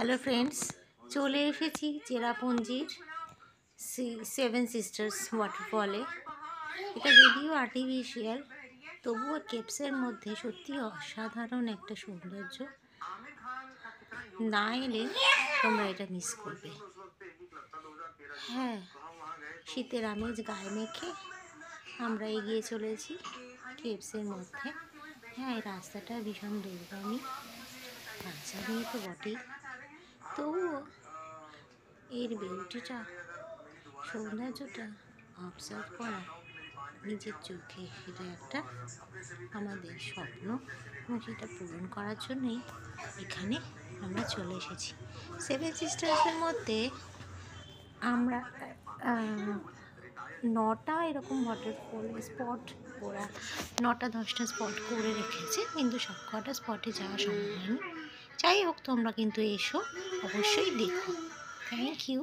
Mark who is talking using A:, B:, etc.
A: Hello friends, চলে এসেছি চেরাপুঞ্জির seven sisters ওয়াটারফলে। এটা যদিও আর্টিফিশিয়াল, তবুও কেপসের মধ্যে সত্যি অসাধারণ একটা সৌন্দর্য। না এলে তোমরা এটা মিস করবে। হ্যাঁ, শীতের আমেজ গায়ে মেখে আমরা এগিয়ে চলেছি কেপসের মধ্যে। হ্যাঁ, এই রাস্তাটা ভীষণ দুর্গমী, বাচ্চা নিয়ে তো বটেই, তবুও এর বিউটিটা, সৌন্দর্যটা অবজার্ভ করা নিজের চোখে, সেটা একটা আমাদের স্বপ্ন এবং সেটা পূরণ করার জন্যই এখানে আমরা চলে এসেছি। সেভেন সিস্টার্সের মধ্যে আমরা 9টা এরকম ওয়াটারফল স্পট, ওরা 9টা-10টা স্পট করে রেখেছে, কিন্তু সব কটা স্পটে যাওয়া সম্ভব হয়নি। যাই হোক, তোমরা কিন্তু এসো, অবশ্যই দেখো। Thank you.